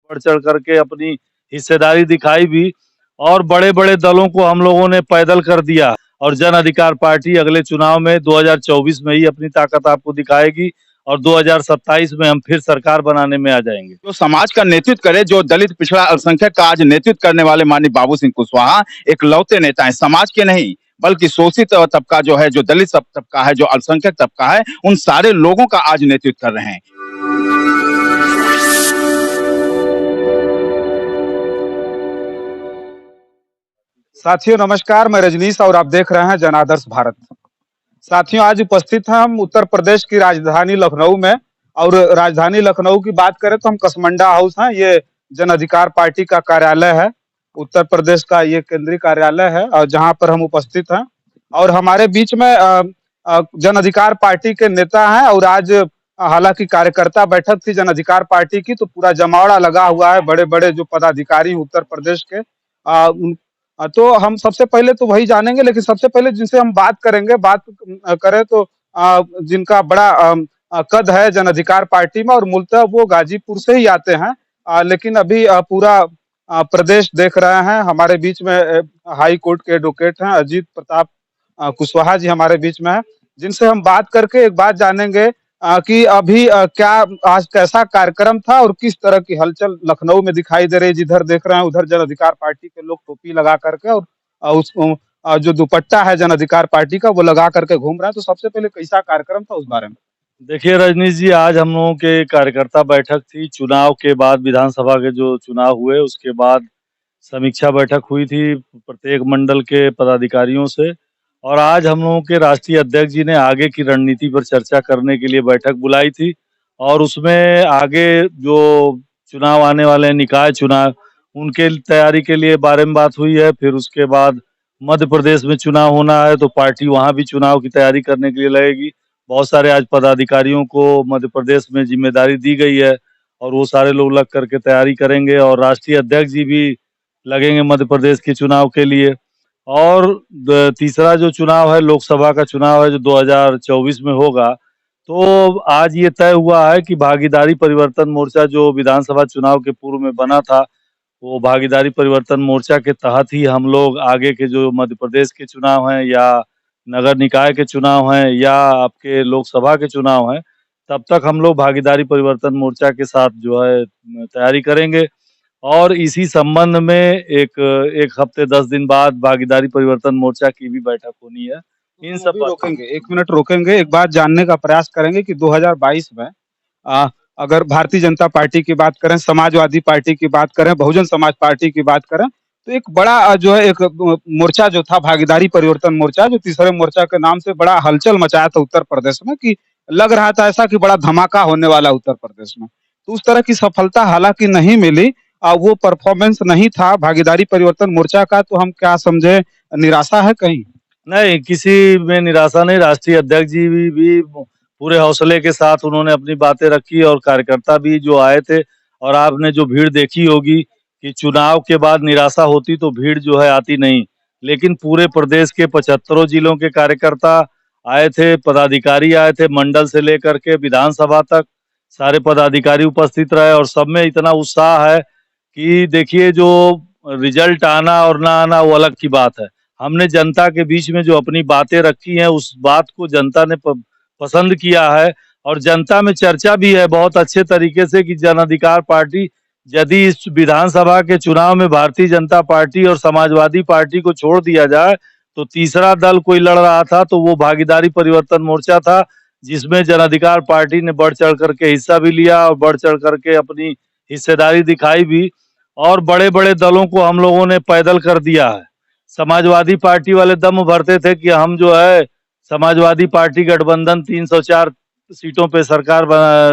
बढ़ चढ़ करके अपनी हिस्सेदारी दिखाई भी और बड़े-बड़े दलों को हम लोगों ने पैदल कर दिया और जन अधिकार पार्टी अगले चुनाव में 2024 में ही अपनी ताकत आपको दिखाएगी और 2027 में हम फिर सरकार बनाने में आ जाएंगे। जो समाज का नेतृत्व करे, जो दलित पिछड़ा अल्पसंख्यक का आज नेतृत्व करने वाले माननीय बाबू सिंह कुशवाहा एक लौते नेता है, समाज के नहीं बल्कि शोषित तबका जो है, जो दलित तबका है, जो अल्पसंख्यक तबका है, उन सारे लोगों का आज नेतृत्व कर रहे हैं। साथियों नमस्कार, मैं रजनीश और आप देख रहे हैं जन आदर्श भारत। साथियों आज उपस्थित हैं हम उत्तर प्रदेश की राजधानी लखनऊ में और राजधानी लखनऊ की बात करें तो हम कसमंडा हाउस हैं। ये जन अधिकार पार्टी का कार्यालय है, उत्तर प्रदेश का ये केंद्रीय कार्यालय है और जहां पर हम उपस्थित हैं और हमारे बीच में जन अधिकार पार्टी के नेता हैं और आज हालांकि कार्यकर्ता बैठक थी जन अधिकार पार्टी की, तो पूरा जमावड़ा लगा हुआ है, बड़े बड़े जो पदाधिकारी उत्तर प्रदेश के तो हम सबसे पहले तो वही जानेंगे, लेकिन सबसे पहले जिनसे हम बात करेंगे, बात करें तो जिनका बड़ा कद है जन अधिकार पार्टी में और मूलतः वो गाजीपुर से ही आते हैं, लेकिन अभी पूरा प्रदेश देख रहे हैं। हमारे बीच में हाई कोर्ट के एडवोकेट हैं अजीत प्रताप कुशवाहा जी हमारे बीच में है, जिनसे हम बात करके एक बात जानेंगे कि अभी क्या आज कैसा कार्यक्रम था और किस तरह की हलचल लखनऊ में दिखाई दे रही है। जिधर देख रहे हैं उधर जन अधिकार पार्टी के लोग टोपी लगा करके और उस जो दुपट्टा है जन अधिकार पार्टी का वो लगा करके घूम रहे हैं। तो सबसे पहले कैसा कार्यक्रम था उस बारे में? देखिए रजनीश जी, आज हम लोगों के कार्यकर्ता बैठक थी। चुनाव के बाद विधानसभा के जो चुनाव हुए उसके बाद समीक्षा बैठक हुई थी प्रत्येक मंडल के पदाधिकारियों से और आज हम लोगों के राष्ट्रीय अध्यक्ष जी ने आगे की रणनीति पर चर्चा करने के लिए बैठक बुलाई थी और उसमें आगे जो चुनाव आने वाले हैं, निकाय चुनाव, उनके तैयारी के लिए बारे में बात हुई है। फिर उसके बाद मध्य प्रदेश में चुनाव होना है तो पार्टी वहां भी चुनाव की तैयारी करने के लिए लगेगी। बहुत सारे आज पदाधिकारियों को मध्य प्रदेश में जिम्मेदारी दी गई है और वो सारे लोग लग करके तैयारी करेंगे और राष्ट्रीय अध्यक्ष जी भी लगेंगे मध्य प्रदेश के चुनाव के लिए। और तीसरा जो चुनाव है, लोकसभा का चुनाव है जो 2024 में होगा, तो आज ये तय हुआ है कि भागीदारी परिवर्तन मोर्चा जो विधानसभा चुनाव के पूर्व में बना था, वो भागीदारी परिवर्तन मोर्चा के तहत ही हम लोग आगे के जो मध्य प्रदेश के चुनाव हैं या नगर निकाय के चुनाव हैं या आपके लोकसभा के चुनाव हैं, तब तक हम लोग भागीदारी परिवर्तन मोर्चा के साथ जो है तैयारी करेंगे और इसी संबंध में एक हफ्ते 10 दिन बाद भागीदारी परिवर्तन मोर्चा की भी बैठक होनी है। इन सब रोकेंगे, एक मिनट रोकेंगे, एक बात जानने का प्रयास करेंगे कि 2022 में अगर भारतीय जनता पार्टी की बात करें, समाजवादी पार्टी की बात करें, बहुजन समाज पार्टी की बात करें, तो एक बड़ा जो है एक मोर्चा जो था भागीदारी परिवर्तन मोर्चा, जो तीसरे मोर्चा के नाम से बड़ा हलचल मचाया था उत्तर प्रदेश में, कि लग रहा था ऐसा कि बड़ा धमाका होने वाला उत्तर प्रदेश में। तो उस तरह की सफलता हालांकि नहीं मिली, वो परफॉर्मेंस नहीं था भागीदारी परिवर्तन मोर्चा का, तो हम क्या समझे, निराशा है कहीं? नहीं, किसी में निराशा नहीं। राष्ट्रीय अध्यक्ष जी भी पूरे हौसले के साथ उन्होंने अपनी बातें रखी और कार्यकर्ता भी जो आए थे और आपने जो भीड़ देखी होगी कि चुनाव के बाद निराशा होती तो भीड़ जो है आती नहीं, लेकिन पूरे प्रदेश के 75 जिलों के कार्यकर्ता आए थे, पदाधिकारी आए थे, मंडल से लेकर के विधानसभा तक सारे पदाधिकारी उपस्थित रहे और सब में इतना उत्साह है कि देखिए, जो रिजल्ट आना और ना आना वो अलग की बात है। हमने जनता के बीच में जो अपनी बातें रखी हैं उस बात को जनता ने पसंद किया है और जनता में चर्चा भी है बहुत अच्छे तरीके से कि जन अधिकार पार्टी, यदि इस विधानसभा के चुनाव में भारतीय जनता पार्टी और समाजवादी पार्टी को छोड़ दिया जाए तो तीसरा दल कोई लड़ रहा था तो वो भागीदारी परिवर्तन मोर्चा था, जिसमें जन अधिकार पार्टी ने बढ़ चढ़ करके हिस्सा भी लिया और बढ़ चढ़ करके अपनी हिस्सेदारी दिखाई भी और बड़े बड़े दलों को हम लोगों ने पैदल कर दिया है। समाजवादी पार्टी वाले दम भरते थे कि हम जो है समाजवादी पार्टी गठबंधन 304 सीटों पे सरकार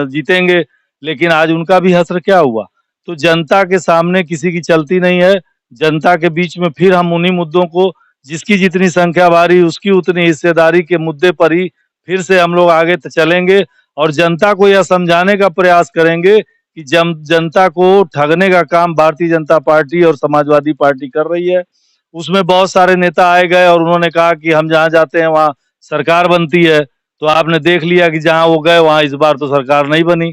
जीतेंगे, लेकिन आज उनका भी हश्र क्या हुआ। तो जनता के सामने किसी की चलती नहीं है। जनता के बीच में फिर हम उन्हीं मुद्दों को, जिसकी जितनी संख्या भारी उसकी उतनी हिस्सेदारी के मुद्दे पर ही फिर से हम लोग आगे चलेंगे और जनता को यह समझाने का प्रयास करेंगे कि जनता को ठगने का काम भारतीय जनता पार्टी और समाजवादी पार्टी कर रही है। उसमें बहुत सारे नेता आए गए और उन्होंने कहा कि हम जहाँ जाते हैं वहाँ सरकार बनती है, तो आपने देख लिया कि जहाँ वो गए वहाँ इस बार तो सरकार नहीं बनी।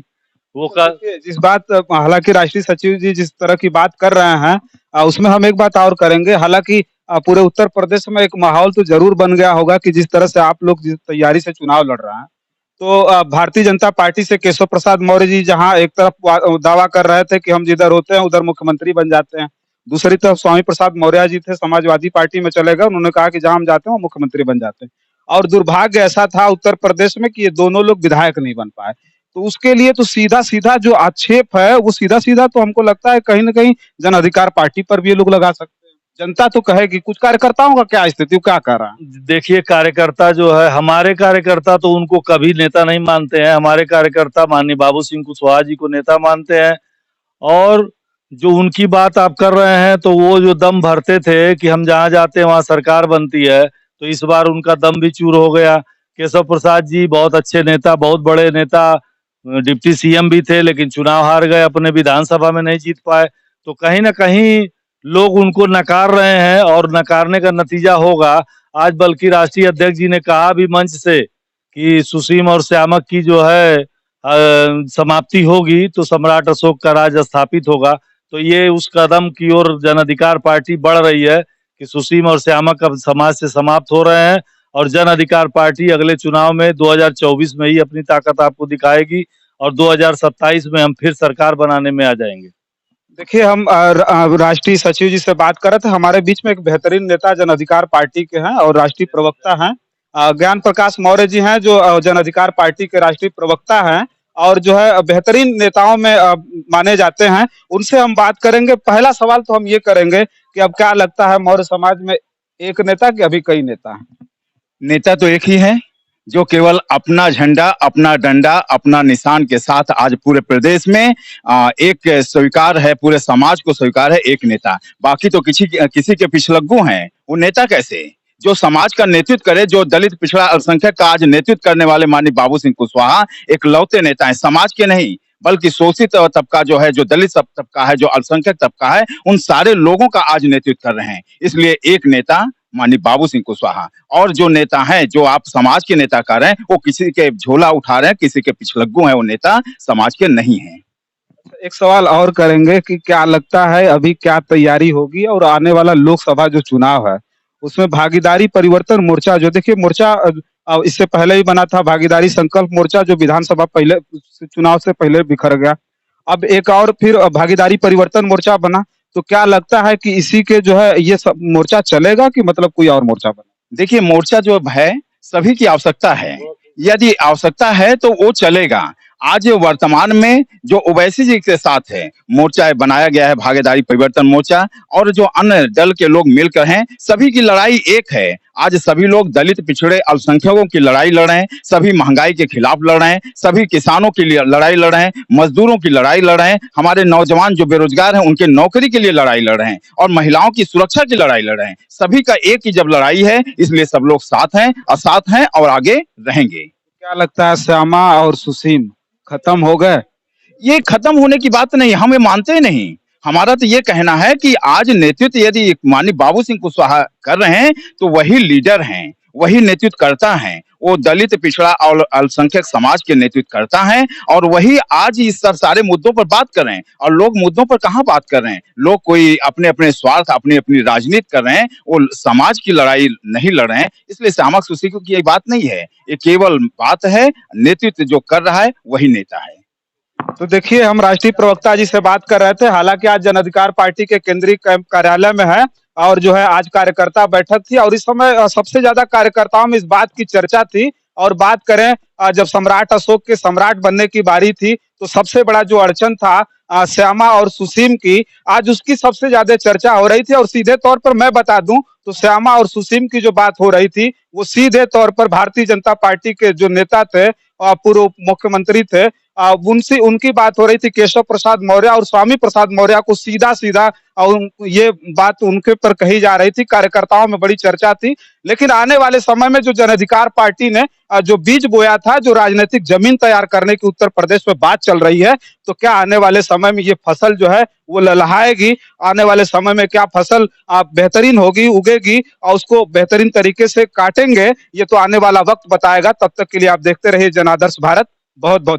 वो तो का देखिए, जिस बात हालाँकि राष्ट्रीय सचिव जी जिस तरह की बात कर रहे हैं उसमें हम एक बात और करेंगे। हालाँकि पूरे उत्तर प्रदेश में एक माहौल तो ज़रूर बन गया होगा कि जिस तरह से आप लोग जिस तैयारी से चुनाव लड़ रहे हैं, तो भारतीय जनता पार्टी से केशव प्रसाद मौर्य जी जहाँ एक तरफ दावा कर रहे थे कि हम जिधर होते हैं उधर मुख्यमंत्री बन जाते हैं। दूसरी तरफ स्वामी प्रसाद मौर्य जी थे, समाजवादी पार्टी में चले गए, उन्होंने कहा कि जहाँ हम जाते हैं वो मुख्यमंत्री बन जाते हैं। और दुर्भाग्य ऐसा था उत्तर प्रदेश में कि ये दोनों लोग विधायक नहीं बन पाए। तो उसके लिए तो सीधा-सीधा जो आक्षेप है, वो सीधा-सीधा तो हमको लगता है कहीं न कहीं जन अधिकार पार्टी पर भी ये लोग लगा सकते हैं। जनता तो कहेगी, कुछ कार्यकर्ताओं का क्या स्थिति, वो क्या कह रहा है? देखिए, कार्यकर्ता जो है, हमारे कार्यकर्ता तो उनको कभी नेता नहीं मानते हैं। हमारे कार्यकर्ता माननीय बाबू सिंह कुशवाहा जी को नेता मानते हैं। और जो उनकी बात आप कर रहे हैं, तो वो जो दम भरते थे कि हम जहाँ जाते हैं वहाँ सरकार बनती है, तो इस बार उनका दम भी चूर हो गया। केशव प्रसाद जी बहुत अच्छे नेता, बहुत बड़े नेता, डिप्टी सीएम भी थे, लेकिन चुनाव हार गए, अपने विधानसभा में नहीं जीत पाए। तो कहीं न कहीं लोग उनको नकार रहे हैं और नकारने का नतीजा होगा। आज बल्कि राष्ट्रीय अध्यक्ष जी ने कहा भी मंच से कि सुसीम और श्यामक की जो है समाप्ति होगी तो सम्राट अशोक का राज स्थापित होगा। तो ये उस कदम की ओर जन अधिकार पार्टी बढ़ रही है कि सुसीम और श्यामक अब समाज से समाप्त हो रहे हैं और जन अधिकार पार्टी अगले चुनाव में 2024 में ही अपनी ताकत आपको दिखाएगी और 2027 में हम फिर सरकार बनाने में आ जाएंगे। देखिए, हम राष्ट्रीय सचिव जी से बात कर रहे थे। हमारे बीच में एक बेहतरीन नेता जन अधिकार पार्टी के हैं और राष्ट्रीय प्रवक्ता हैं। ज्ञान प्रकाश मौर्य जी हैं जो जन अधिकार पार्टी के राष्ट्रीय प्रवक्ता हैं और जो है बेहतरीन नेताओं में माने जाते हैं। उनसे हम बात करेंगे। पहला सवाल तो हम ये करेंगे कि अब क्या लगता है मौर्य समाज में एक नेता कि अभी कई नेता हैं? नेता तो एक ही है जो केवल अपना झंडा, अपना डंडा, अपना निशान के साथ आज पूरे प्रदेश में एक स्वीकार है, पूरे समाज को स्वीकार है एक नेता। बाकी तो किसी के पिछलग्गू हैं, वो नेता कैसे? जो समाज का नेतृत्व करे, जो दलित पिछड़ा अल्पसंख्यक का आज नेतृत्व करने वाले माननीय बाबू सिंह कुशवाहा एक लौते नेता हैं, समाज के नहीं बल्कि शोषित तबका जो है, जो दलित तबका है, जो अल्पसंख्यक तबका है, उन सारे लोगों का आज नेतृत्व कर रहे हैं। इसलिए एक नेता माननीय बाबू सिंह कुशवाहा। और जो नेता हैं, जो आप समाज के नेता कह रहे हैं, वो किसी के झोला उठा रहे हैं, किसी के पिछलग्गू हैं, वो नेता समाज के नहीं हैं। एक सवाल और करेंगे कि क्या लगता है अभी क्या तैयारी होगी और आने वाला लोकसभा जो चुनाव है उसमें भागीदारी परिवर्तन मोर्चा जो देखिए मोर्चा इससे पहले ही बना था भागीदारी संकल्प मोर्चा जो विधानसभा पहले चुनाव से पहले बिखर गया। अब एक और फिर भागीदारी परिवर्तन मोर्चा बना। तो क्या लगता है कि इसी के जो है ये सब मोर्चा चलेगा कि मतलब कोई और मोर्चा बना? देखिए, मोर्चा जो है सभी की आवश्यकता है। यदि आवश्यकता है तो वो चलेगा। आज वर्तमान में जो ओवैसी जी के साथ है, मोर्चा बनाया गया है भागीदारी परिवर्तन मोर्चा, और जो अन्य दल के लोग मिलकर हैं, सभी की लड़ाई एक है। आज सभी लोग दलित पिछड़े अल्पसंख्यकों की लड़ाई लड़ रहे हैं, सभी महंगाई के खिलाफ लड़ रहे हैं, सभी किसानों की लड़ाई लड़ रहे हैं, मजदूरों की लड़ाई लड़ रहे हैं, हमारे नौजवान जो बेरोजगार हैं उनके नौकरी के लिए लड़ाई लड़ रहे हैं और महिलाओं की सुरक्षा की लड़ाई लड़ रहे हैं। सभी का एक ही जब लड़ाई है, इसलिए सब लोग साथ हैं और आगे रहेंगे। क्या लगता है श्यामा और सुसीम खत्म हो गए? ये खत्म होने की बात नहीं, हम ये मानते ही नहीं। हमारा तो ये कहना है कि आज नेतृत्व यदि माननीय बाबू सिंह कुशवाहा कर रहे हैं तो वही लीडर हैं, वही नेतृत्व करता है। वो दलित पिछड़ा और अल्पसंख्यक समाज के नेतृत्व करता है और वही आज इस सब सारे मुद्दों पर बात कर रहे हैं। और लोग मुद्दों पर कहाँ बात कर रहे हैं, लोग कोई अपने अपने स्वार्थ, अपनी अपनी राजनीति कर रहे हैं, वो समाज की लड़ाई नहीं लड़ रहे हैं। इसलिए श्यामक सुसीम की ये बात नहीं है, ये केवल बात है नेतृत्व जो कर रहा है वही नेता है। तो देखिए हम राष्ट्रीय प्रवक्ता जी से बात कर रहे थे। हालांकि आज जन अधिकार पार्टी के केंद्रीय कार्यालय में है और जो है आज कार्यकर्ता बैठक थी और इस समय सबसे ज्यादा कार्यकर्ताओं में इस बात की चर्चा थी। और बात करें जब सम्राट अशोक के सम्राट बनने की बारी थी तो सबसे बड़ा जो अड़चन था श्यामा और सुसीम की, आज उसकी सबसे ज्यादा चर्चा हो रही थी। और सीधे तौर पर मैं बता दूं तो श्यामा और सुसीम की जो बात हो रही थी वो सीधे तौर पर भारतीय जनता पार्टी के जो नेता थे, पूर्व मुख्यमंत्री थे, उनसे उनकी बात हो रही थी केशव प्रसाद मौर्य और स्वामी प्रसाद मौर्य को सीधा सीधा और ये बात उनके पर कही जा रही थी। कार्यकर्ताओं में बड़ी चर्चा थी। लेकिन आने वाले समय में जो जन अधिकार पार्टी ने जो बीज बोया था, जो राजनीतिक जमीन तैयार करने की उत्तर प्रदेश में बात चल रही है, तो क्या आने वाले समय में ये फसल जो है वो ललहाएगी? आने वाले समय में क्या फसल बेहतरीन होगी, उगेगी और उसको बेहतरीन तरीके से काटेंगे? ये तो आने वाला वक्त बताएगा। तब तक के लिए आप देखते रहिए जनादर्श भारत। बहुत बहुत